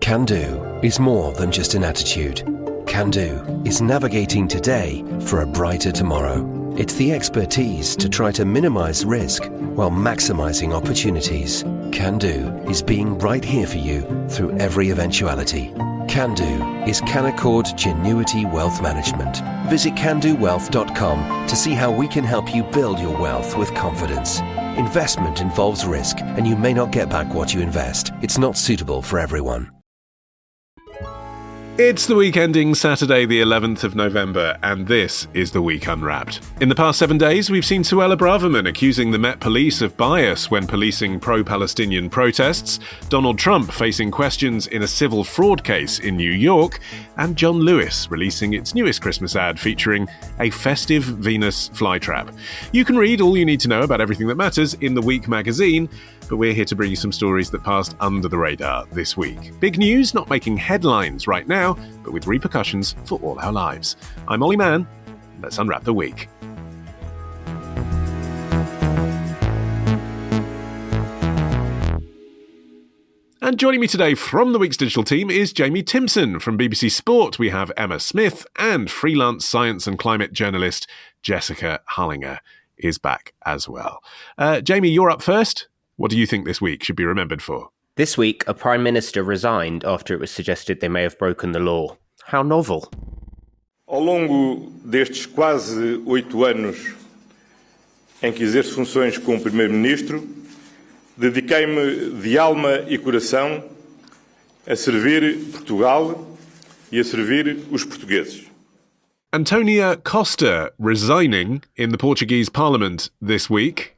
Can do is more than just an attitude. Can do is navigating today for a brighter tomorrow. It's the expertise to try to minimize risk while maximizing opportunities. Can do is being right here for you through every eventuality. Can do is Canaccord Genuity Wealth Management. Visit candowealth.com to see how we can help you build your wealth with confidence. Investment involves risk, and you may not get back what you invest. It's not suitable for everyone. It's the week ending Saturday the 11th of November, and this is The Week Unwrapped. In the past 7 days, we've seen Suella Braverman accusing the Met Police of bias when policing pro-Palestinian protests, Donald Trump facing questions in a civil fraud case in New York, and John Lewis releasing its newest Christmas ad featuring a festive Venus flytrap. You can read all you need to know about everything that matters in The Week magazine, but we're here to bring you some stories that passed under the radar this week. Big news not making headlines right now, but with repercussions for all our lives. I'm Olly Mann. Let's unwrap the week. And joining me today from the week's digital team is Jamie Timson. From BBC Sport, we have Emma Smith, and freelance science and climate journalist Jessica Hullinger is back as well. Jamie, you're up first. What do you think this week should be remembered for? This week, a Prime Minister resigned after it was suggested they may have broken the law. How novel. Ao longo destes quase 8 anos em que exerço funções como Primeiro-Ministro, dediquei-me de alma e coração a servir Portugal e a servir os portugueses. António Costa resigning in the Portuguese Parliament this week,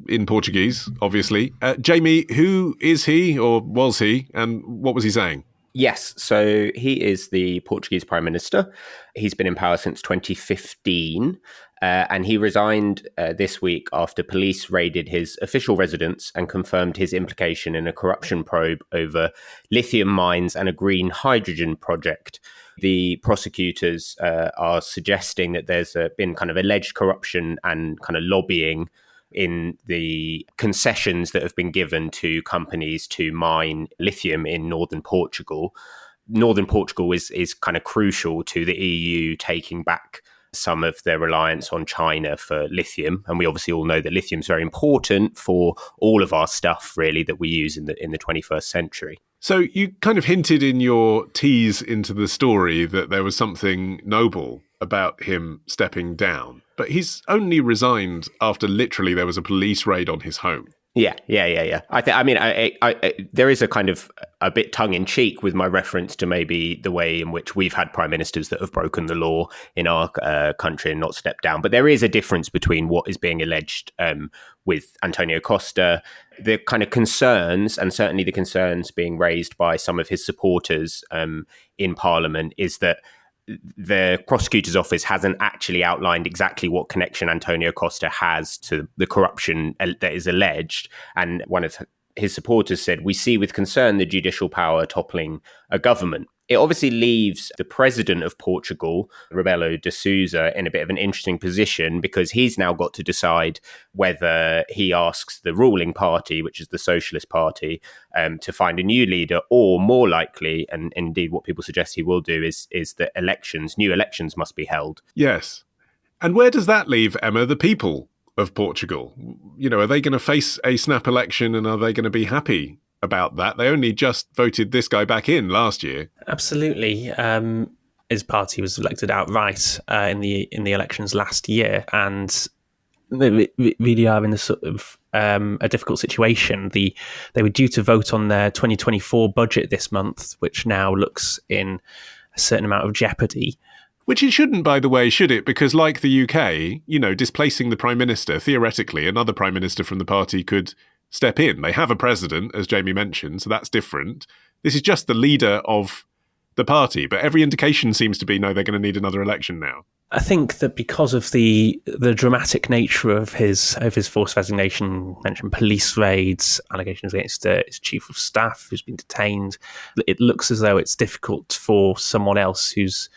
in Portuguese, obviously. Jamie, who is he, or was he, and what was he saying? Yes, so he is the Portuguese Prime Minister. He's been in power since 2015, and he resigned this week after police raided his official residence and confirmed his implication in a corruption probe over lithium mines and a green hydrogen project. The prosecutors are suggesting that there's been kind of alleged corruption and kind of lobbying in the concessions that have been given to companies to mine lithium in northern Portugal. Northern Portugal is kind of crucial to the EU taking back some of their reliance on China for lithium. And we obviously all know that lithium is very important for all of our stuff, really, that we use in the 21st century. So you kind of hinted in your tease into the story that there was something noble about him stepping down, but he's only resigned after literally there was a police raid on his home. Yeah. I there is a kind of a bit tongue in cheek with my reference to maybe the way in which we've had prime ministers that have broken the law in our country and not stepped down. But there is a difference between what is being alleged with António Costa, the kind of concerns, and certainly the concerns being raised by some of his supporters in Parliament, is that the prosecutor's office hasn't actually outlined exactly what connection António Costa has to the corruption that is alleged. And one of his supporters said, "We see with concern the judicial power toppling a government." It obviously leaves the president of Portugal, Rebelo de Sousa, in a bit of an interesting position, because he's now got to decide whether he asks the ruling party, which is the Socialist Party, to find a new leader, or more likely, and indeed what people suggest he will do, is that new elections must be held. Yes. And where does that leave, Emma, the people of Portugal? You know, are they going to face a snap election, and are they going to be happy about that? They only just voted this guy back in last year. Absolutely. His party was elected outright in the elections last year, and they really are in a sort of a difficult situation. They were due to vote on their 2024 budget this month, which now looks in a certain amount of jeopardy. Which it shouldn't, by the way, should it? Because like the UK, you know, displacing the Prime Minister, theoretically, another Prime Minister from the party could step in. They have a president, as Jamie mentioned, so that's different. This is just the leader of the party, but every indication seems to be, no, they're going to need another election now. I think that because of the dramatic nature of his forced resignation, mentioned police raids, allegations against his chief of staff who's been detained, it looks as though it's difficult for someone else who's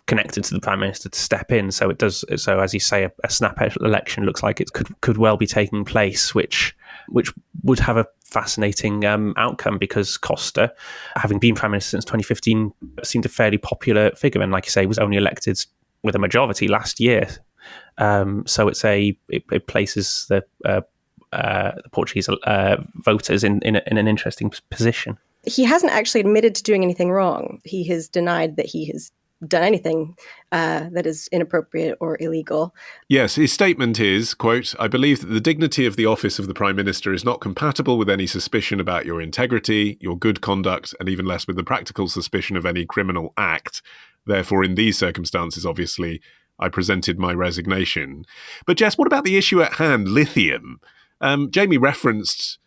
connected to the Prime Minister to step in. So as you say, a snap election looks like it could well be taking place, which which would have a fascinating outcome, because Costa, having been Prime Minister since 2015, seemed a fairly popular figure, and like you say, was only elected with a majority last year. So it places the Portuguese voters in an interesting position. He hasn't actually admitted to doing anything wrong. He has denied that he has done anything that is inappropriate or illegal. Yes, his statement is, quote, "I believe that the dignity of the office of the Prime Minister is not compatible with any suspicion about your integrity, your good conduct, and even less with the practical suspicion of any criminal act. Therefore, in these circumstances, obviously, I presented my resignation." But Jess, what about the issue at hand, lithium? Jamie referenced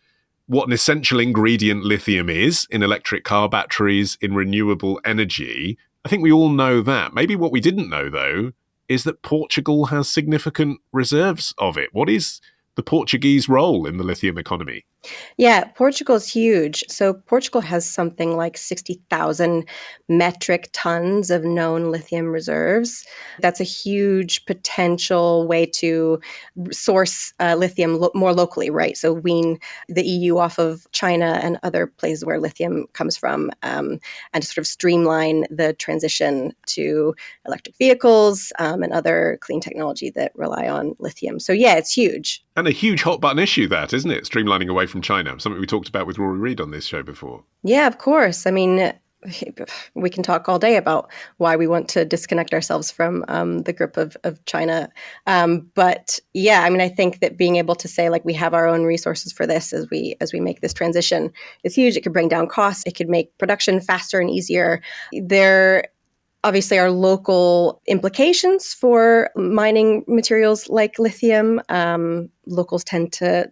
what an essential ingredient lithium is in electric car batteries, in renewable energy. I think we all know that. Maybe what we didn't know, though, is that Portugal has significant reserves of it. What is the Portuguese role in the lithium economy? Yeah, Portugal's huge. So Portugal has something like 60,000 metric tons of known lithium reserves. That's a huge potential way to source lithium more locally, right? So wean the EU off of China and other places where lithium comes from, and to sort of streamline the transition to electric vehicles and other clean technology that rely on lithium. So yeah, it's huge. And a huge hot button issue, that, isn't it? Streamlining away from China, something we talked about with Rory Reid on this show before. Yeah, of course. I mean, we can talk all day about why we want to disconnect ourselves from the grip of China. But yeah, I mean, I think that being able to say, like, we have our own resources for this as we make this transition is huge. It could bring down costs. It could make production faster and easier. There obviously are local implications for mining materials like lithium. Locals tend to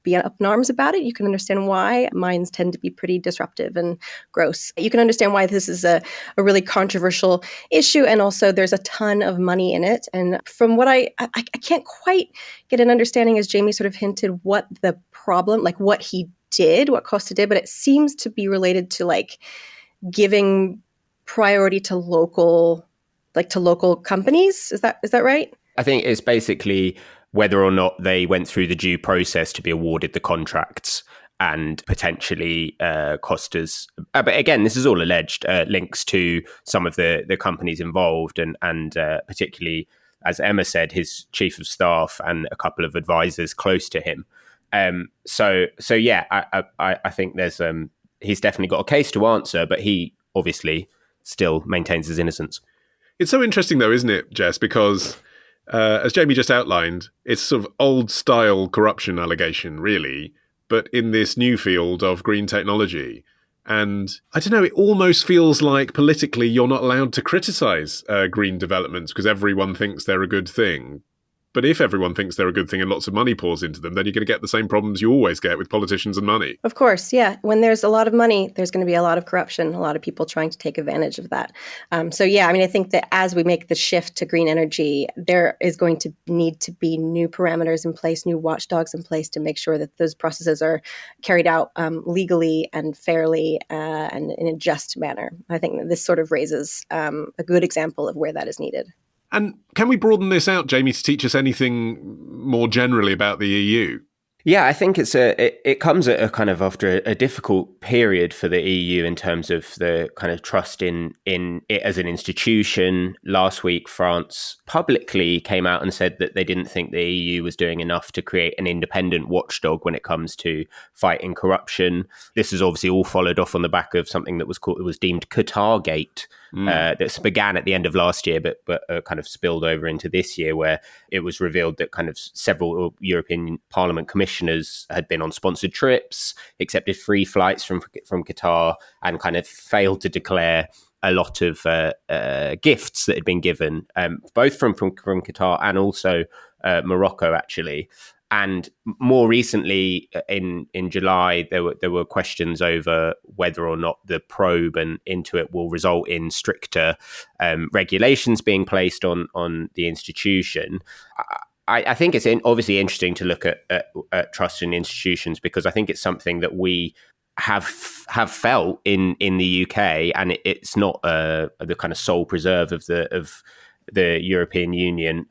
be up in arms about it. You can understand why. Mines tend to be pretty disruptive and gross. You can understand why this is a really controversial issue. And also there's a ton of money in it. And from what I can't quite get an understanding, as Jamie sort of hinted, what the problem, like what he did, what Costa did, but it seems to be related to like giving priority to local companies. Is that right? I think it's basically whether or not they went through the due process to be awarded the contracts, and potentially Costa's. But again, this is all alleged links to some of the companies involved, and particularly, as Emma said, his chief of staff and a couple of advisors close to him. So yeah, I think there's he's definitely got a case to answer, but he obviously still maintains his innocence. It's so interesting, though, isn't it, Jess? Because as Jamie just outlined, it's sort of old-style corruption allegation, really, but in this new field of green technology. And I don't know, it almost feels like politically you're not allowed to criticise green developments because everyone thinks they're a good thing. But if everyone thinks they're a good thing and lots of money pours into them, then you're going to get the same problems you always get with politicians and money. Of course, yeah. When there's a lot of money, there's going to be a lot of corruption, a lot of people trying to take advantage of that. So yeah, I mean, I think that as we make the shift to green energy, there is going to need to be new parameters in place, new watchdogs in place to make sure that those processes are carried out legally and fairly and in a just manner. I think that this sort of raises a good example of where that is needed. And can we broaden this out, Jamie, to teach us anything more generally about the EU? Yeah, I think it comes at a kind of after a difficult period for the EU in terms of the kind of trust in it as an institution. Last week, France publicly came out and said that they didn't think the EU was doing enough to create an independent watchdog when it comes to fighting corruption. This is obviously all followed off on the back of something that was deemed Qatargate. That began at the end of last year, but kind of spilled over into this year, where it was revealed that kind of several European Parliament commissioners had been on sponsored trips, accepted free flights from Qatar, and kind of failed to declare a lot of gifts that had been given, both from Qatar and also Morocco, actually. And more recently, in July, there were questions over whether or not the probe into it will result in stricter regulations being placed on the institution. I think it's obviously interesting to look at trust in institutions, because I think it's something that we have felt in the UK, and it's not the kind of sole preserve of the European Union.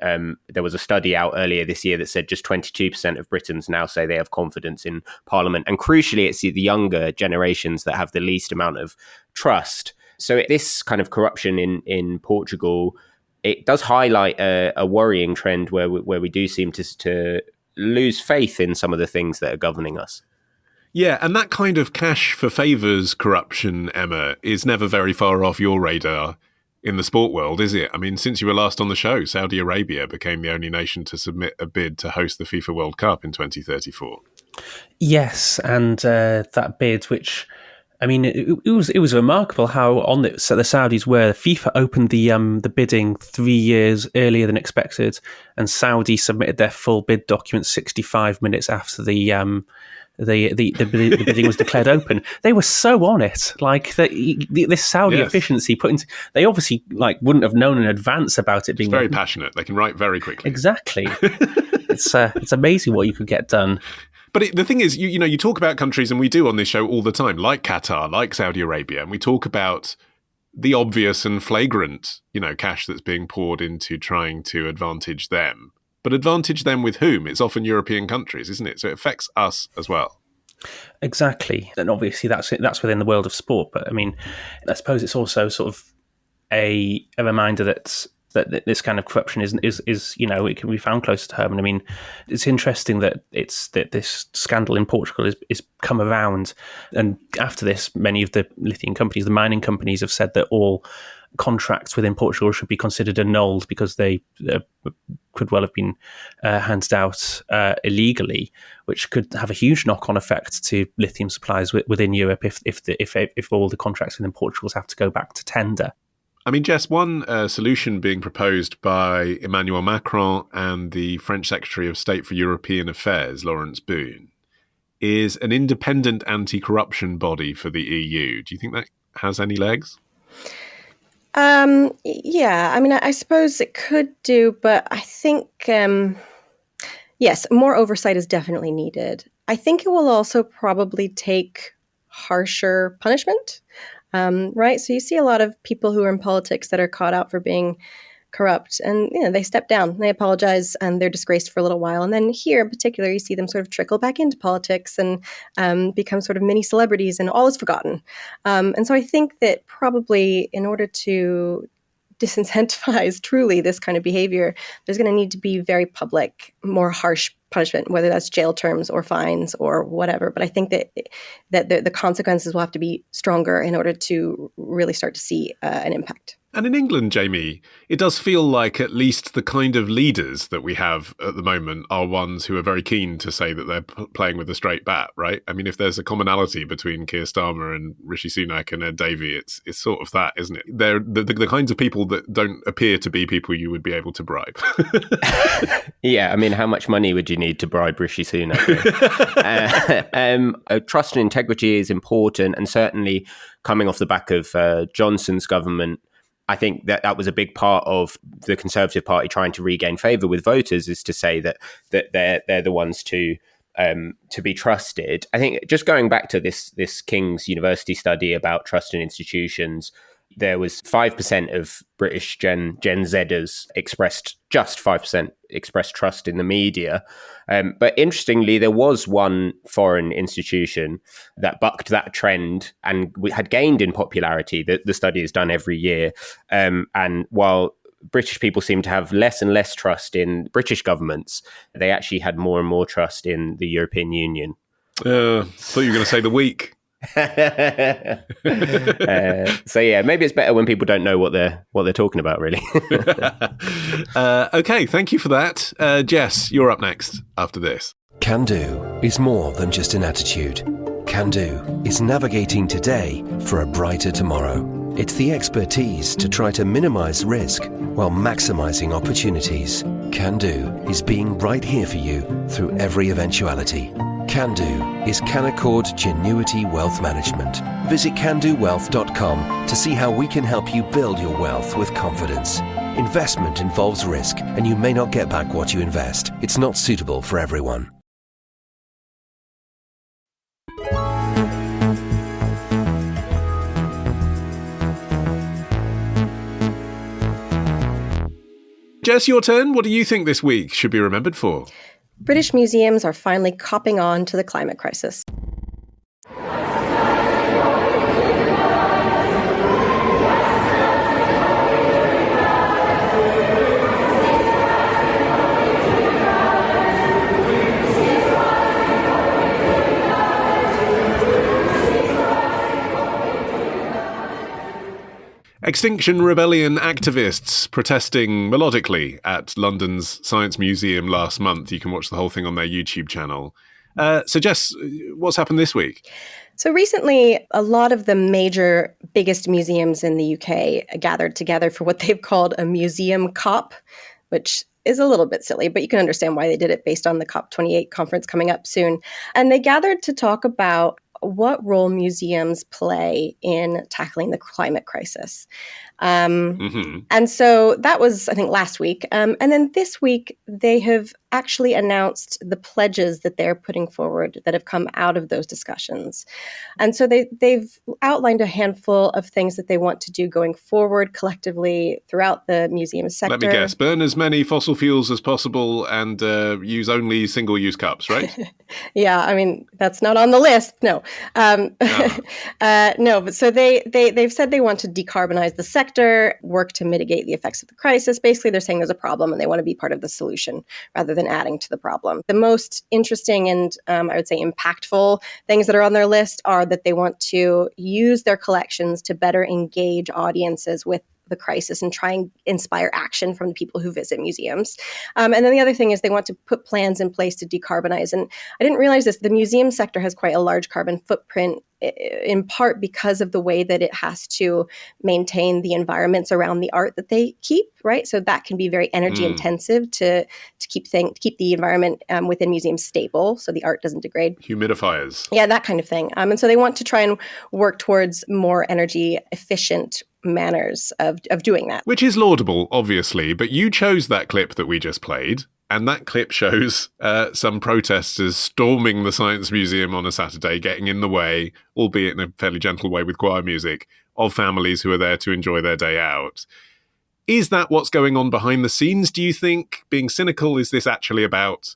There was a study out earlier this year that said just 22% of Britons now say they have confidence in Parliament. And crucially, it's the younger generations that have the least amount of trust. So this kind of corruption in Portugal, it does highlight a worrying trend where we do seem to lose faith in some of the things that are governing us. Yeah, and that kind of cash for favours corruption, Emma, is never very far off your radar in the sport world, is it? I mean, since you were last on the show, Saudi Arabia became the only nation to submit a bid to host the FIFA World Cup in 2034. Yes, and that bid, which, I mean, it was remarkable how on the Saudis were. FIFA opened the bidding 3 years earlier than expected, and Saudi submitted their full bid document 65 minutes after the bidding was declared open. They were so on it, like this Saudi efficiency they obviously wouldn't have known in advance about it being. It's very passionate. They can write very quickly. Exactly. It's amazing what you could get done. But the thing is, you talk about countries, and we do on this show all the time, like Qatar, like Saudi Arabia, and we talk about the obvious and flagrant, cash that's being poured into trying to advantage them. But advantage them with whom? It's often European countries, isn't it? So it affects us as well. Exactly. And obviously that's within the world of sport. But I mean, I suppose it's also sort of a reminder that this kind of corruption is it can be found closer to home. And I mean, it's interesting that this scandal in Portugal is come around. And after this, many of the lithium companies, the mining companies, have said that all contracts within Portugal should be considered annulled because they could well have been handed out illegally, which could have a huge knock-on effect to lithium supplies within Europe if all the contracts within Portugal have to go back to tender. I mean, Jess, one solution being proposed by Emmanuel Macron and the French Secretary of State for European Affairs, Laurence Boone, is an independent anti-corruption body for the EU. Do you think that has any legs? Yeah, I mean, I suppose it could do, but I think, yes, more oversight is definitely needed. I think it will also probably take harsher punishment, right? So you see a lot of people who are in politics that are caught out for being corrupt, and they step down, they apologize, and they're disgraced for a little while. And then here in particular, you see them sort of trickle back into politics and become sort of mini celebrities, and all is forgotten. And so I think that probably in order to disincentivize truly this kind of behavior, there's going to need to be very public, more harsh punishment, whether that's jail terms or fines or whatever. But I think that the consequences will have to be stronger in order to really start to see an impact. And in England, Jamie, it does feel like at least the kind of leaders that we have at the moment are ones who are very keen to say that they're playing with a straight bat, right? I mean, if there's a commonality between Keir Starmer and Rishi Sunak and Ed Davey, it's sort of that, isn't it? They're the kinds of people that don't appear to be people you would be able to bribe. Yeah, I mean, how much money would you need to bribe Rishi Sunak? Trust and integrity is important, and certainly coming off the back of Johnson's government, I think that was a big part of the Conservative Party trying to regain favour with voters, is to say that they're the ones to be trusted. I think just going back to this King's University study about trust in institutions, there was 5% of British Gen Zers expressed trust in the media. But interestingly, there was one foreign institution that bucked that trend and had gained in popularity. The study is done every year. And while British people seem to have less and less trust in British governments, they actually had more and more trust in the European Union. Thought you were going to say the weak. So yeah, maybe it's better when people don't know what they're talking about, really. Okay, thank you for that. Jess, you're up next after this. Can do is more than just an attitude. Can do is navigating today for a brighter tomorrow. It's the expertise to try to minimize risk while maximizing opportunities. Can do is being right here for you through every eventuality. Can do is Canaccord Genuity Wealth Management. Visit candowealth.com to see how we can help you build your wealth with confidence. Investment involves risk, and you may not get back what you invest. It's not suitable for everyone. Jess, your turn. What do you think this week should be remembered for? British museums are finally copping on to the climate crisis. Extinction Rebellion activists protesting melodically at London's Science Museum last month. You can watch the whole thing on their YouTube channel. So Jess, what's happened this week? So recently, a lot of the major, biggest museums in the UK gathered together for what they've called a museum COP, which is a little bit silly, but you can understand why they did it based on the COP28 conference coming up soon. And they gathered to talk about what role museums play in tackling the climate crisis. And so that was, I think, last week. And then this week, they have actually announced the pledges that they're putting forward that have come out of those discussions. And so they've outlined a handful of things that they want to do going forward collectively throughout the museum sector. Let me guess, burn as many fossil fuels as possible and use only single-use cups, right? Yeah, I mean, that's not on the list. No. No, but so they've said they want to decarbonize the sector, work to mitigate the effects of the crisis. Basically, they're saying there's a problem and they want to be part of the solution rather than adding to the problem. The most interesting and I would say impactful things that are on their list are that they want to use their collections to better engage audiences with the crisis and try and inspire action from the people who visit museums. And then the other thing is they want to put plans in place to decarbonize. And I didn't realize this, the museum sector has quite a large carbon footprint, in part because of the way that it has to maintain the environments around the art that they keep, right? So that can be very energy intensive to keep the environment within museums stable so the art doesn't degrade. Humidifiers. Yeah, that kind of thing. And so they want to try and work towards more energy efficient manners of doing that. Which is laudable, obviously, but you chose that clip that we just played. And that clip shows some protesters storming the Science Museum on a Saturday, getting in the way, albeit in a fairly gentle way with choir music, of families who are there to enjoy their day out. Is that what's going on behind the scenes, do you think? Being cynical, is this actually about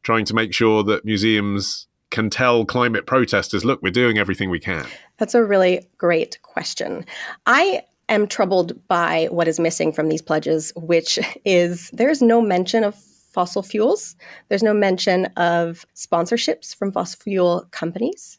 trying to make sure that museums can tell climate protesters, look, we're doing everything we can? That's a really great question. I am troubled by what is missing from these pledges, which is there's no mention of fossil fuels. There's no mention of sponsorships from fossil fuel companies.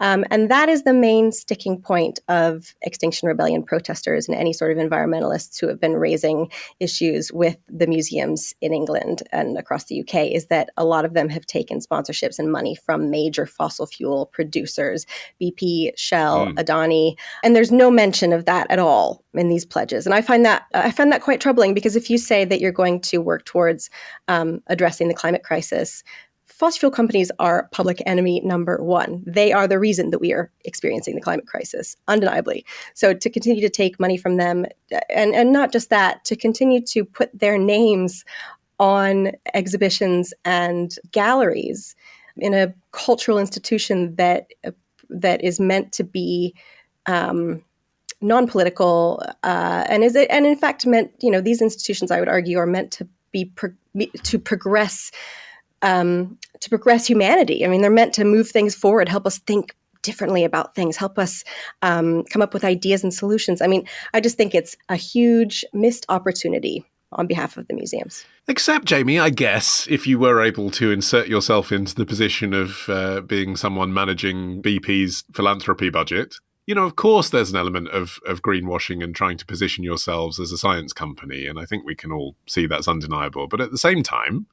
And that is the main sticking point of Extinction Rebellion protesters and any sort of environmentalists who have been raising issues with the museums in England and across the UK, is that a lot of them have taken sponsorships and money from major fossil fuel producers, BP, Shell, Adani, and there's no mention of that at all in these pledges. And I find that quite troubling, because if you say that you're going to work towards addressing the climate crisis, fossil fuel companies are public enemy number one. They are the reason that we are experiencing the climate crisis, undeniably. So to continue to take money from them, and not just that, to continue to put their names on exhibitions and galleries in a cultural institution that is meant to be non-political, and in fact meant, these institutions, I would argue, are meant to be to progress humanity. I mean, they're meant to move things forward, help us think differently about things, help us come up with ideas and solutions. I mean, I just think it's a huge missed opportunity on behalf of the museums. Except, Jamie, I guess, if you were able to insert yourself into the position of being someone managing BP's philanthropy budget, of course there's an element of greenwashing and trying to position yourselves as a science company, and I think we can all see that's undeniable. But at the same time,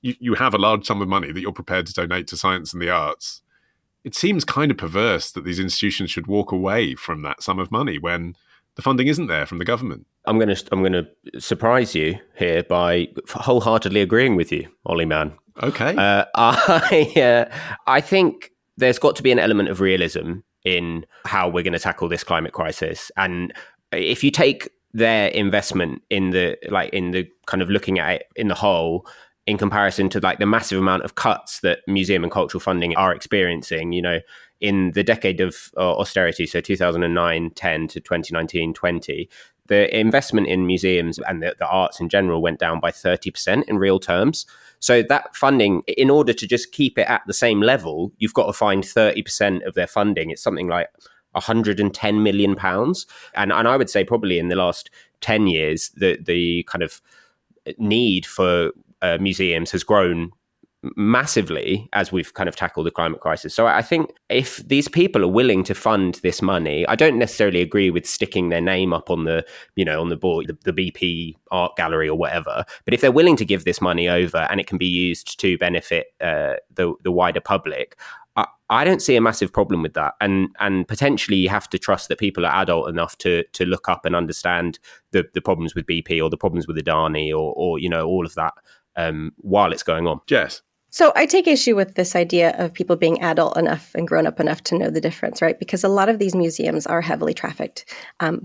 you have a large sum of money that you're prepared to donate to science and the arts. It seems kind of perverse that these institutions should walk away from that sum of money when the funding isn't there from the government. I'm going to surprise you here by wholeheartedly agreeing with you, Olly Mann. Okay. I think there's got to be an element of realism in how we're going to tackle this climate crisis. And if you take their investment in the kind of looking at it in the whole, in comparison to the massive amount of cuts that museum and cultural funding are experiencing, in the decade of austerity, so 2009-10 to 2019-20, the investment in museums and the arts in general went down by 30% in real terms. So that funding, in order to just keep it at the same level, you've got to find 30% of their funding. It's something like £110 million. And I would say probably in the last 10 years, the kind of need for museums has grown massively as we've kind of tackled the climate crisis. So I think if these people are willing to fund this money, I don't necessarily agree with sticking their name up on the, on the board, the BP art gallery or whatever. But if they're willing to give this money over and it can be used to benefit the wider public, I don't see a massive problem with that. And potentially you have to trust that people are adult enough to look up and understand the problems with BP or the problems with Adani or all of that while it's going on. Jess? So I take issue with this idea of people being adult enough and grown up enough to know the difference, right? Because a lot of these museums are heavily trafficked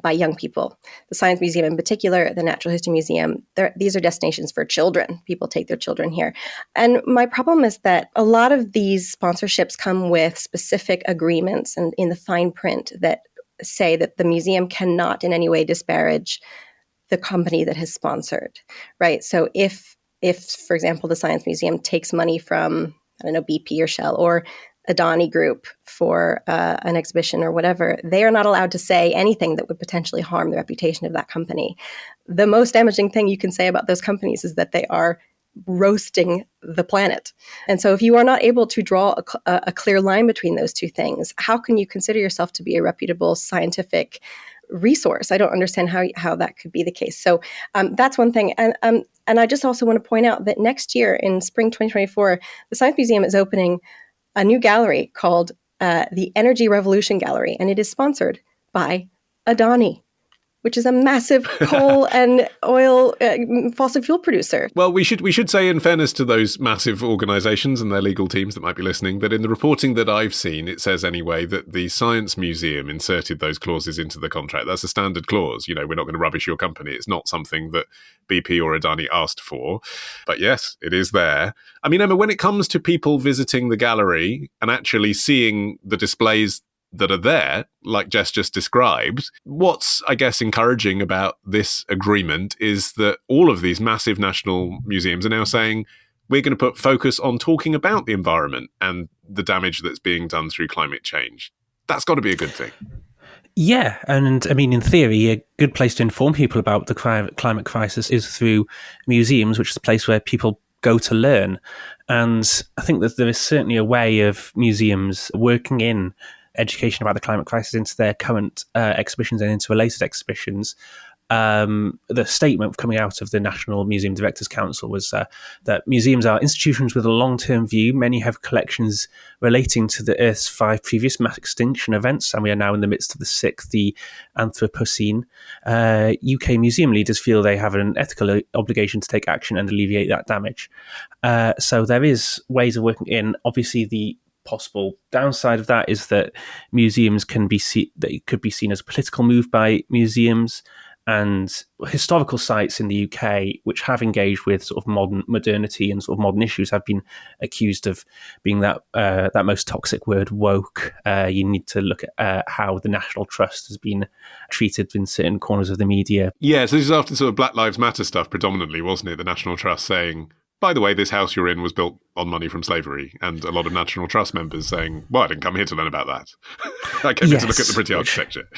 by young people. The Science Museum in particular, the Natural History Museum, these are destinations for children. People take their children here. And my problem is that a lot of these sponsorships come with specific agreements and in the fine print that say that the museum cannot in any way disparage the company that has sponsored, right? So if, for example, the Science Museum takes money from, BP or Shell or Adani Group for an exhibition or whatever, they are not allowed to say anything that would potentially harm the reputation of that company. The most damaging thing you can say about those companies is that they are roasting the planet. And so if you are not able to draw a clear line between those two things, how can you consider yourself to be a reputable scientific resource? I don't understand how that could be the case. So that's one thing. And I just also want to point out that next year in spring 2024, the Science Museum is opening a new gallery called the Energy Revolution Gallery, and it is sponsored by Adani, which is a massive coal and oil fossil fuel producer. Well, we should say, in fairness to those massive organisations and their legal teams that might be listening, that in the reporting that I've seen, it says anyway that the Science Museum inserted those clauses into the contract. That's a standard clause. We're not going to rubbish your company. It's not something that BP or Adani asked for. But yes, it is there. I mean, Emma, when it comes to people visiting the gallery and actually seeing the displays that are there, like Jess just described, what's, I guess, encouraging about this agreement is that all of these massive national museums are now saying, we're going to put focus on talking about the environment and the damage that's being done through climate change. That's got to be a good thing. Yeah, and I mean, in theory, a good place to inform people about the climate crisis is through museums, which is a place where people go to learn. And I think that there is certainly a way of museums working in education about the climate crisis into their current exhibitions and into related exhibitions. The statement coming out of the National Museum Directors Council was that museums are institutions with a long-term view. Many have collections relating to the Earth's 5 previous mass extinction events, and we are now in the midst of the 6th, the Anthropocene. UK museum leaders feel they have an ethical obligation to take action and alleviate that damage. So there is ways of working in. Obviously, the possible downside of that is that museums could be seen as a political move by museums, and historical sites in the UK which have engaged with sort of modernity and sort of modern issues have been accused of being that most toxic word, woke. You need to look at how the National Trust has been treated in certain corners of the media. Yeah, so this is after sort of Black Lives Matter stuff predominantly, wasn't it? The National Trust saying, by the way, this house you're in was built on money from slavery, and a lot of National Trust members saying, well, I didn't come here to learn about that. I came here to look at the pretty architecture.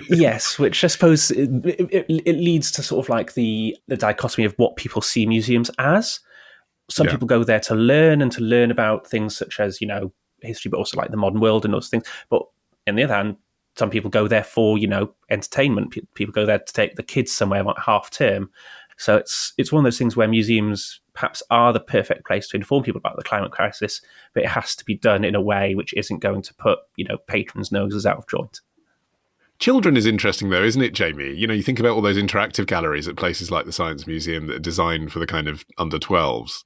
Yes, which I suppose it leads to sort of like the dichotomy of what people see museums as. Some people go there to learn about things such as, history, but also like the modern world and those things. But on the other hand, some people go there for, entertainment. People go there to take the kids somewhere like half term. So it's one of those things where museums perhaps are the perfect place to inform people about the climate crisis, but it has to be done in a way which isn't going to put, patrons' noses out of joint. Children is interesting though, isn't it, Jamie? You think about all those interactive galleries at places like the Science Museum that are designed for the kind of under 12s.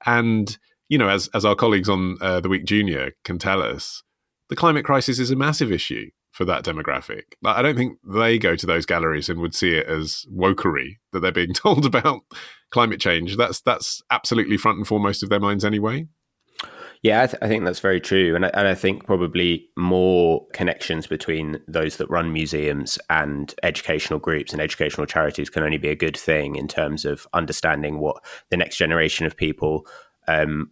And, as our colleagues on The Week Junior can tell us, the climate crisis is a massive issue for that demographic. I don't think they go to those galleries and would see it as wokery that they're being told about climate change. That's absolutely front and foremost of their minds anyway. Yeah, I think that's very true. And I think probably more connections between those that run museums and educational groups and educational charities can only be a good thing in terms of understanding what the next generation of people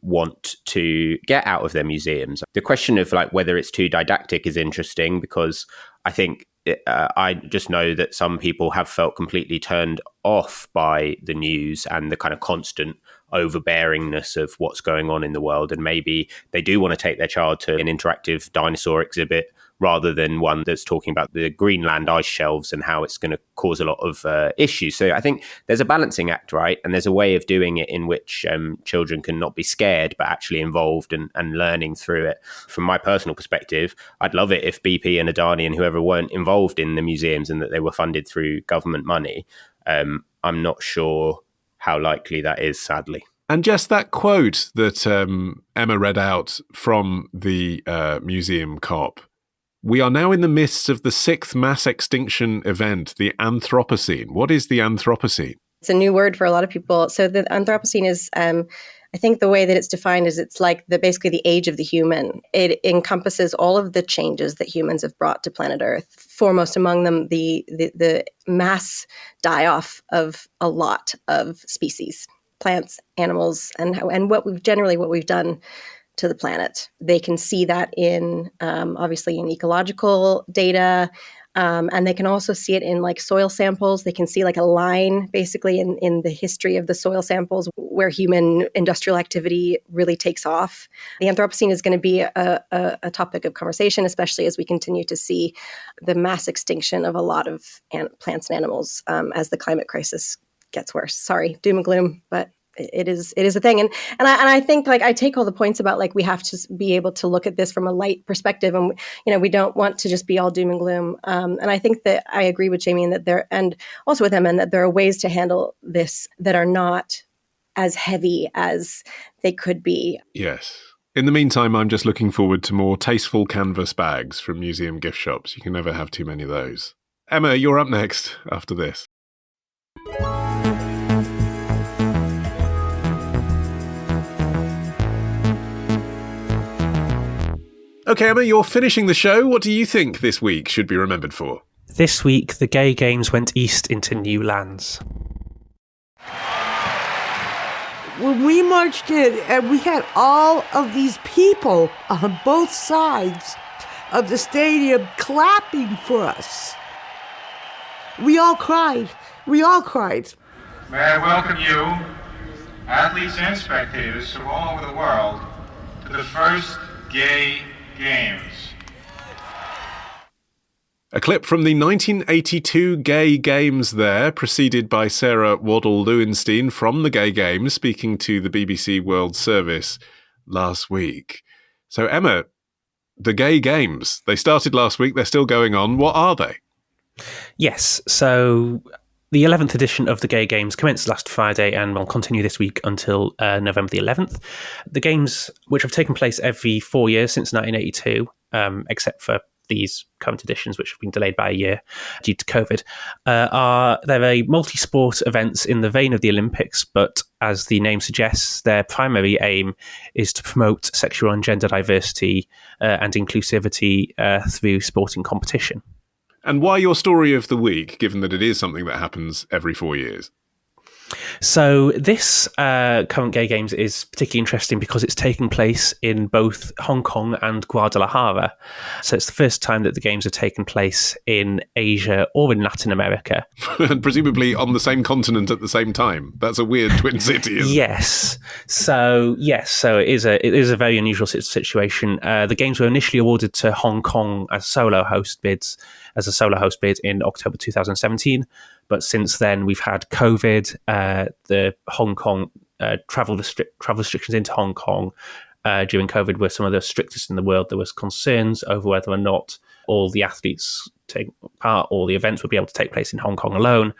want to get out of their museums. The question of like whether it's too didactic is interesting, because I think I just know that some people have felt completely turned off by the news and the kind of constant overbearingness of what's going on in the world. And maybe they do want to take their child to an interactive dinosaur exhibit rather than one that's talking about the Greenland ice shelves and how it's going to cause a lot of issues. So I think there's a balancing act, right? And there's a way of doing it in which children can not be scared, but actually involved and learning through it. From my personal perspective, I'd love it if BP and Adani and whoever weren't involved in the museums and that they were funded through government money. I'm not sure how likely that is, sadly. And just that quote that Emma read out from the museum cop. We are now in the midst of the 6th mass extinction event, the Anthropocene. What is the Anthropocene? It's a new word for a lot of people. So the Anthropocene is, I think the way that it's defined is it's like basically the age of the human. It encompasses all of the changes that humans have brought to planet Earth. Foremost among them, the mass die-off of a lot of species, plants, animals, and what we've done to the planet. They can see that in obviously in ecological data, and they can also see it in like soil samples. They can see like a line basically in the history of the soil samples where human industrial activity really takes off. The Anthropocene is going to be a topic of conversation, especially as we continue to see the mass extinction of a lot of plants and animals as the climate crisis gets worse. Sorry, doom and gloom, but it is a thing. And I think like I take all the points about like we have to be able to look at this from a light perspective, and we don't want to just be all doom and gloom. And I think that I agree with Jamie and also with Emma, and that there are ways to handle this that are not as heavy as they could be. Yes. In the meantime, I'm just looking forward to more tasteful canvas bags from museum gift shops. You can never have too many of those. Emma, you're up next after this. Okay, Emma, you're finishing the show. What do you think this week should be remembered for? This week, the gay games went east into new lands. When we marched in, and we had all of these people on both sides of the stadium clapping for us. We all cried. May I welcome you, athletes and spectators from all over the world, to the first Gay Games. A clip from the 1982 Gay Games there, preceded by Sarah Waddell-Lewinstein from the Gay Games, speaking to the BBC World Service last week. So, Emma, the Gay Games, they started last week, they're still going on. What are they? Yes, so the 11th edition of the Gay Games commenced last Friday and will continue this week until November the 11th. The Games, which have taken place every 4 years since 1982, except for these current editions, which have been delayed by a year due to COVID, they're a multi-sport events in the vein of the Olympics, but as the name suggests, their primary aim is to promote sexual and gender diversity and inclusivity through sporting competition. And why your story of the week, given that it is something that happens every 4 years? So this current Gay Games is particularly interesting because it's taking place in both Hong Kong and Guadalajara. So it's the first time that the Games have taken place in Asia or in Latin America. And presumably on the same continent at the same time. That's a weird twin city, isn't it? Yes. So it is a very unusual situation. The Games were initially awarded to Hong Kong as a solo host bid in October 2017. But since then, we've had COVID, the Hong Kong travel restrictions into Hong Kong during COVID were some of the strictest in the world. There was concerns over whether or not all the athletes taking part or the events would be able to take place in Hong Kong alone.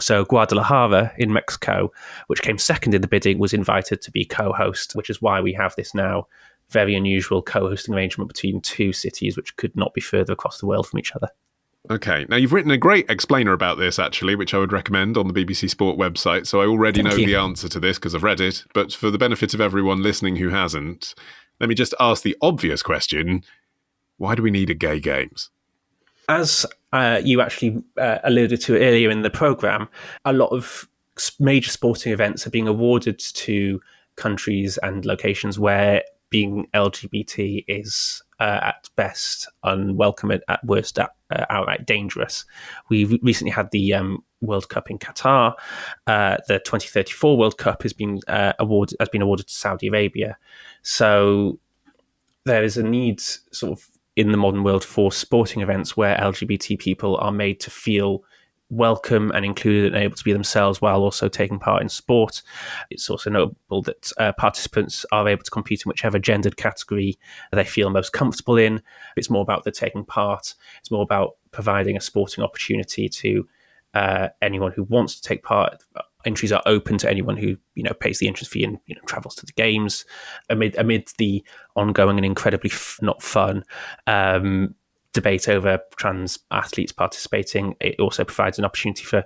So Guadalajara in Mexico, which came second in the bidding, was invited to be co-host, which is why we have this now very unusual co-hosting arrangement between two cities which could not be further across the world from each other. Okay. Now, you've written a great explainer about this, actually, which I would recommend on the BBC Sport website. So I already know the answer to this because I've read it. But for the benefit of everyone listening who hasn't, let me just ask the obvious question. Why do we need a gay games? As you actually alluded to earlier in the programme, a lot of major sporting events are being awarded to countries and locations where being LGBT is at best unwelcome, at worst outright dangerous. We recently had the World Cup in Qatar. The 2034 World Cup has been awarded to Saudi Arabia. So there is a need sort of in the modern world for sporting events where LGBT people are made to feel welcome and included and able to be themselves while also taking part in sport. It's also notable that participants are able to compete in whichever gendered category they feel most comfortable in. It's more about the taking part. It's more about providing a sporting opportunity to anyone who wants to take part. Entries are open to anyone who pays the entrance fee and travels to the games. Amid the ongoing and incredibly not fun debate over trans athletes participating, it also provides an opportunity for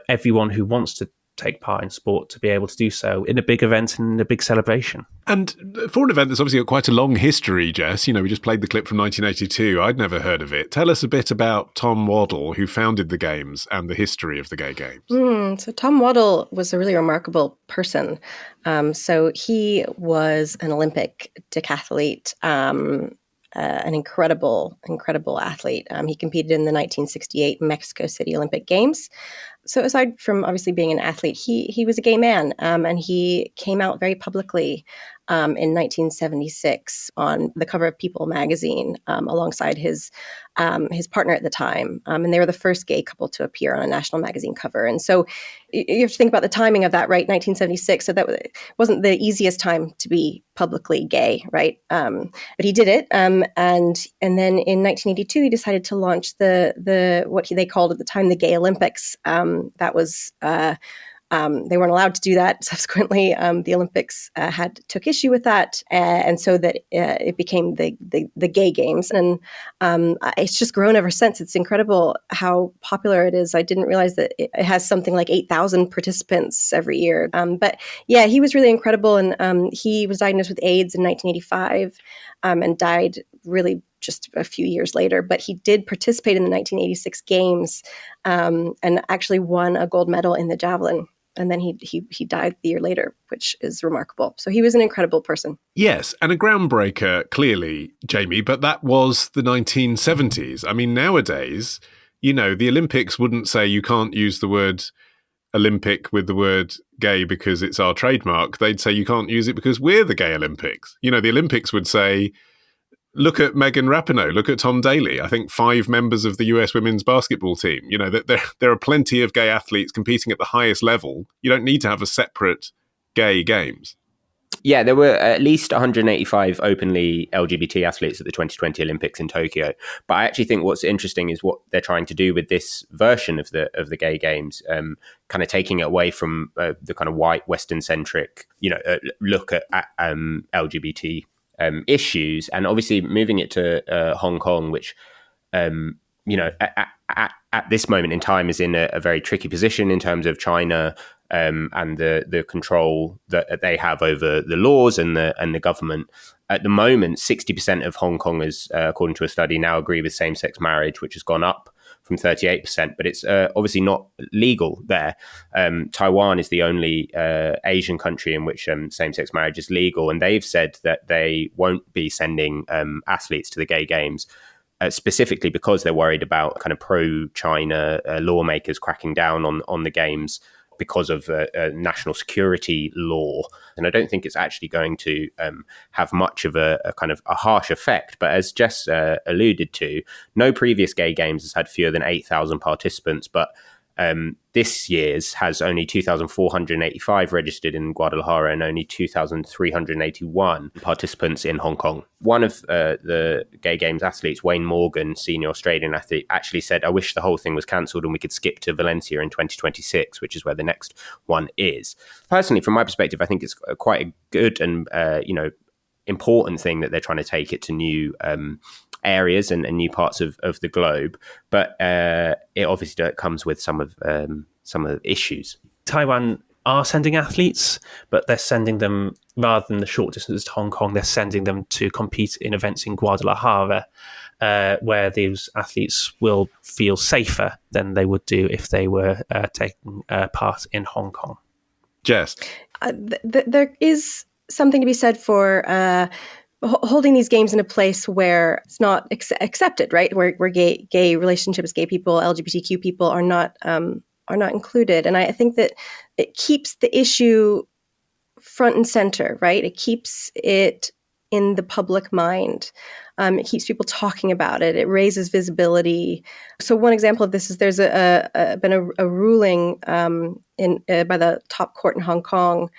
everyone who wants to take part in sport to be able to do so in a big event and in a big celebration. And for an event that's obviously got quite a long history, Jess, we just played the clip from 1982. I'd never heard of it. Tell us a bit about Tom Waddle, who founded the Games, and the history of the Gay Games. So Tom Waddle was a really remarkable person. So he was an Olympic decathlete, an incredible athlete. He competed in the 1968 Mexico City Olympic Games. So aside from obviously being an athlete, he was a gay man, and he came out very publicly in 1976 on the cover of People magazine alongside his partner at the time. And they were the first gay couple to appear on a national magazine cover. And so you have to think about the timing of that, right? 1976. So that wasn't the easiest time to be publicly gay, right? But he did it. And then in 1982, he decided to launch the what they called at the time the Gay Olympics. That was they weren't allowed to do that. Subsequently, the Olympics took issue with that, and so that it became the Gay Games, and it's just grown ever since. It's incredible how popular it is. I didn't realize that it has something like 8,000 participants every year. But yeah, he was really incredible, and he was diagnosed with AIDS in 1985 and died really just a few years later. But he did participate in the 1986 Games and actually won a gold medal in the javelin. And then he died the year later, which is remarkable. So he was an incredible person. Yes, and a groundbreaker, clearly, Jamie, but that was the 1970s. I mean, nowadays, the Olympics wouldn't say you can't use the word Olympic with the word gay because it's our trademark. They'd say you can't use it because we're the Gay Olympics. The Olympics would say, look at Megan Rapinoe, look at Tom Daley. I think 5 members of the US women's basketball team. There are plenty of gay athletes competing at the highest level. You don't need to have a separate gay games. Yeah, there were at least 185 openly LGBT athletes at the 2020 Olympics in Tokyo. But I actually think what's interesting is what they're trying to do with this version of the Gay Games, kind of taking it away from the kind of white Western-centric, look at LGBT issues, and obviously moving it to Hong Kong, which at this moment in time is in a very tricky position in terms of China and the control that they have over the laws and the government. At the moment, 60% of Hong Kongers, according to a study, now agree with same-sex marriage, which has gone up from 38%, but it's obviously not legal there. Taiwan is the only Asian country in which same-sex marriage is legal, and they've said that they won't be sending athletes to the Gay Games, specifically because they're worried about kind of pro-China lawmakers cracking down on the Games because of a national security law. And I don't think it's actually going to have much of a kind of a harsh effect. But as Jess alluded to, no previous Gay Games has had fewer than 8,000 participants. But this year's has only 2,485 registered in Guadalajara and only 2,381 participants in Hong Kong. One of the Gay Games athletes, Wayne Morgan, senior Australian athlete, actually said, "I wish the whole thing was cancelled and we could skip to Valencia in 2026, which is where the next one is." Personally, from my perspective, I think it's quite a good and important thing that they're trying to take it to new areas and new parts of the globe, but it obviously comes with some of the issues. Taiwan are sending athletes, but they're sending them rather than the short distances to Hong Kong, they're sending them to compete in events in Guadalajara, where these athletes will feel safer than they would do if they were taking part in Hong Kong. Jess? There is something to be said for holding these games in a place where it's not accepted, right? Where gay relationships, gay people, LGBTQ people are not included, and I think that it keeps the issue front and center, right? It keeps it in the public mind. It keeps people talking about it. It raises visibility. So one example of this is there's been a ruling by the top court in Hong Kong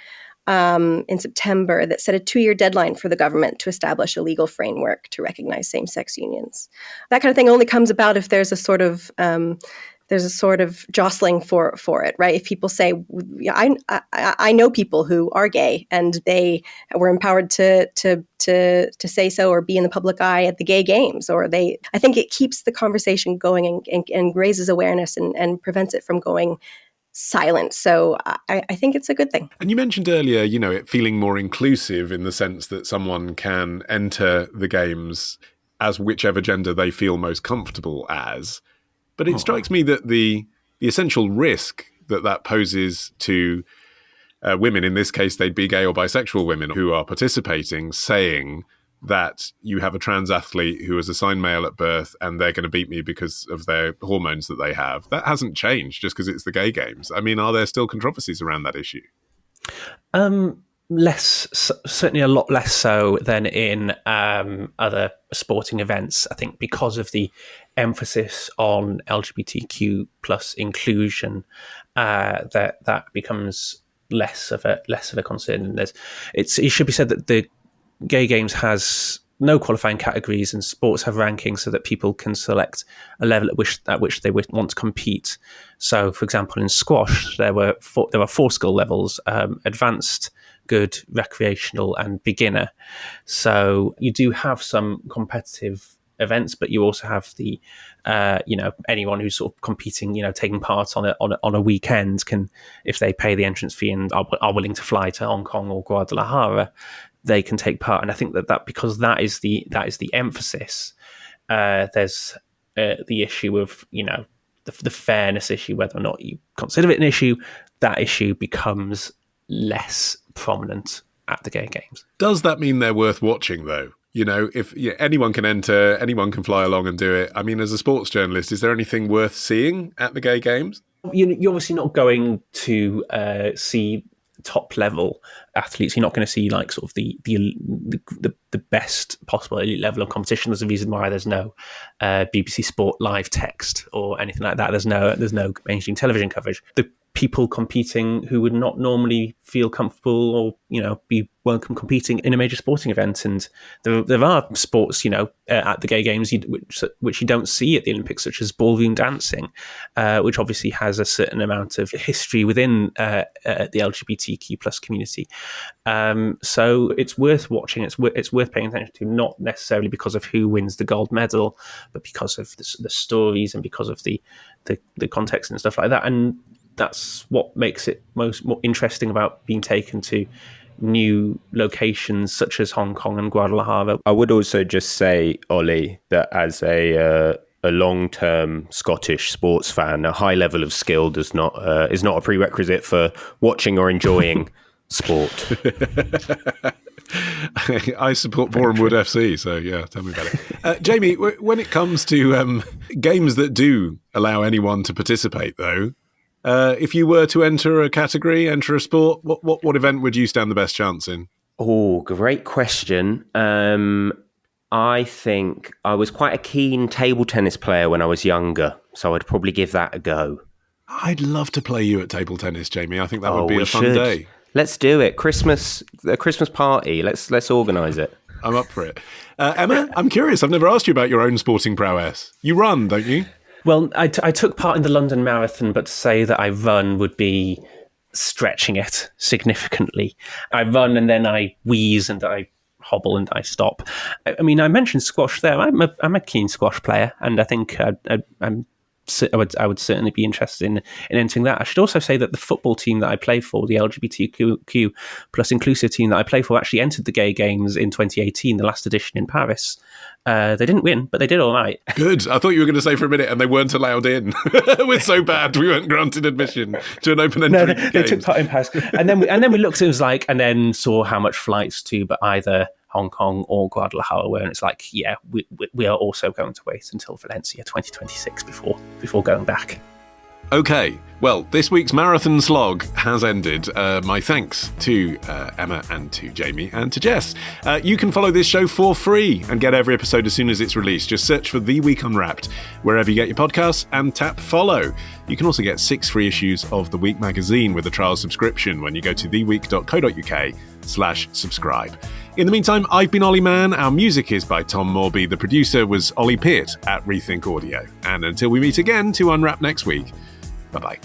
in September that set a 2-year deadline for the government to establish a legal framework to recognize same-sex unions. That kind of thing only comes about if there's a sort of jostling for it, right? If people say, I know people who are gay and they were empowered to say so or be in the public eye at the gay games, I think it keeps the conversation going and raises awareness and prevents it from going silent. So I think it's a good thing. And you mentioned earlier, it feeling more inclusive in the sense that someone can enter the games as whichever gender they feel most comfortable as. But it strikes me that the essential risk that poses to women, in this case they'd be gay or bisexual women who are participating, saying that you have a trans athlete who was assigned male at birth and they're going to beat me because of their hormones that they have. That hasn't changed just because it's the gay games. I mean, are there still controversies around that issue? Certainly a lot less so than in other sporting events. I think because of the emphasis on LGBTQ plus inclusion, that becomes less of a concern. And it should be said that the Gay Games has no qualifying categories, and sports have rankings so that people can select a level at which they want to compete. So, for example, in squash, there are 4 skill levels: advanced, good, recreational, and beginner. So you do have some competitive events, but you also have the anyone who's sort of competing, taking part on a weekend can, if they pay the entrance fee and are willing to fly to Hong Kong or Guadalajara, they can take part. And I think that because that is the emphasis, there's the issue of the fairness issue, whether or not you consider it an issue. That issue becomes less prominent at the Gay Games. Does that mean they're worth watching, though? If anyone can enter, anyone can fly along and do it. I mean, as a sports journalist, is there anything worth seeing at the Gay Games? You're obviously not going to see top level athletes. You're not going to see like sort of the best possible elite level of competition. There's a reason why there's no BBC Sport live text or anything like that. There's no mainstream television coverage. The people competing who would not normally feel comfortable or be welcome competing in a major sporting event, and there are sports at the Gay Games which you don't see at the Olympics, such as ballroom dancing, which obviously has a certain amount of history within the LGBTQ plus community. So it's worth watching. It's worth paying attention to, not necessarily because of who wins the gold medal, but because of the stories and because of the context and stuff like that. And that's what makes it more interesting about being taken to new locations such as Hong Kong and Guadalajara. I would also just say, Olly, that as a long-term Scottish sports fan, a high level of skill is not a prerequisite for watching or enjoying sport. I support Boreham Wood FC, so yeah, tell me about it. Jamie, when it comes to games that do allow anyone to participate, though, if you were to enter a sport, what event would you stand the best chance in? Oh, great question. I think I was quite a keen table tennis player when I was younger, so I'd probably give that a go. I'd love to play you at table tennis, Jamie. I think that would be a fun day. Let's do it. A Christmas party. Let's organise it. I'm up for it. Emma, I'm curious. I've never asked you about your own sporting prowess. You run, don't you? Well, I took part in the London Marathon, but to say that I run would be stretching it significantly. I run and then I wheeze and I hobble and I stop. I mean, I mentioned squash there. I'm a keen squash player, and I think I'm I would certainly be interested in entering that. I should also say that the football team that I play for, the LGBTQ plus inclusive team that I play for, actually entered the Gay Games in 2018, the last edition in Paris. They didn't win, but they did all right. Good. I thought you were going to say for a minute, and they weren't allowed in. We're so bad. We weren't granted admission to an open entry. No, they took part in Paris, and then we looked. It was like, and then saw how much flights to, but either Hong Kong or Guadalajara were, and it's like, yeah, we are also going to wait until Valencia 2026 before going back. Okay, well, this week's marathon slog has ended. My thanks to Emma and to Jamie and to Jess. You can follow this show for free and get every episode as soon as it's released. Just search for The Week Unwrapped wherever you get your podcasts and tap follow. You can also get 6 free issues of The Week magazine with a trial subscription when you go to theweek.co.uk/subscribe. In the meantime, I've been Olly Mann. Our music is by Tom Morby. The producer was Ollie Peart at Rethink Audio. And until we meet again to unwrap next week, bye-bye.